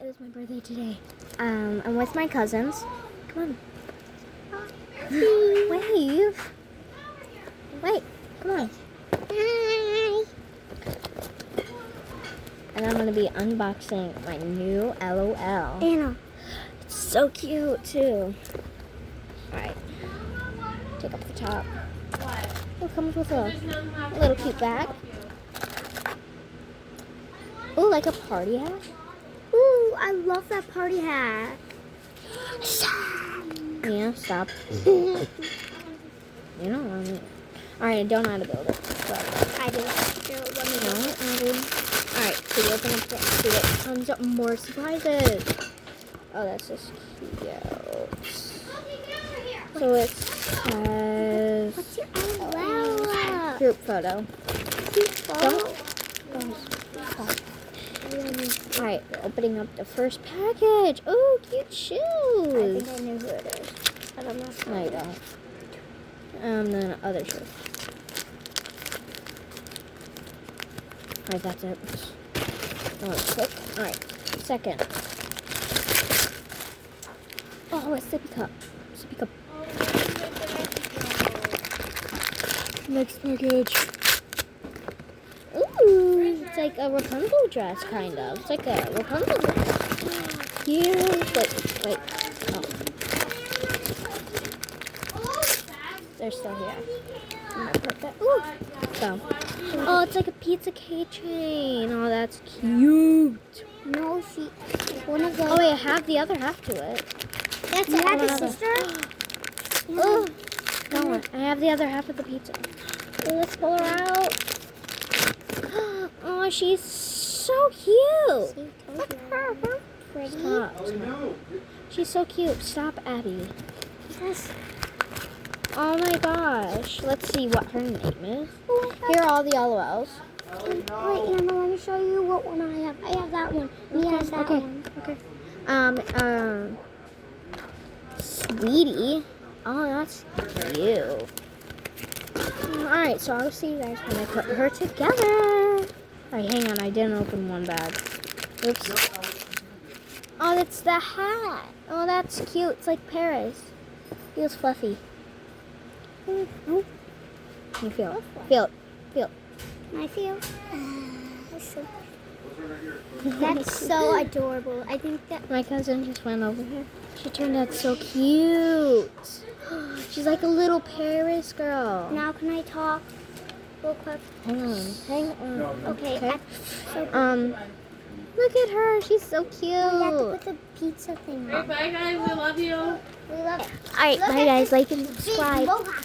It was my birthday today. I'm with my cousins. Come on. Wave. Wait, come on. Hi. And I'm going to be unboxing my new LOL. Anna. It's so cute, too. Alright. Take off the top. It comes with a little cute bag. Ooh, like a party hat. Ooh, I love that party hat. Yeah, stop. You don't want it. Alright, I don't know how to build it. But I do. Here, let me no, alright, so you open up see that comes up more surprises. Oh, that's just cute. So it says What's your LOL? group photo. Alright, we're opening up the first package. Oh, cute shoes. I think I knew who it is. I don't know. No, you don't. Then other shoes. Alright, that's it. Oh, it's quick. Alright, second. Oh, a sippy cup. Sippy cup. Next package. Ooh, it's like a Rapunzel dress, kind of. It's like a Rapunzel dress. Cute. Wait. Oh. They're still here. Ooh. So. Oh, it's like a pizza keychain. Oh, that's cute. No, one of the. Oh, wait, I have the other half to it. That's You have another a sister? Oh, no, I have the other half of the pizza. Oh, let's pull her out. Oh, she's so cute. Look at her. Her pretty. Stop. She's so cute. Stop, Abby. Yes. Oh my gosh. Let's see what her name is. Here are all the LOLs. Wait, Anna, let me show you what one I have. I have that one. He has that one. Okay. Sweetie. Oh, that's cute. Alright, so I'll see you guys when I put her together. Alright, hang on. I didn't open one bag. Oops. Oh, that's the hat. Oh, that's cute. It's like Paris. Feels fluffy. You feel it. Feel it. Feel it. I feel. That's so adorable. I think that. My cousin just went over here. She turned out so cute. She's like a little Paris girl. Now can I talk real quick? Hang on. Okay. Look at her. She's so cute. We have to put the pizza thing on. Bye guys, we love you. We love it. Alright, bye guys. Like and subscribe. Mohawk.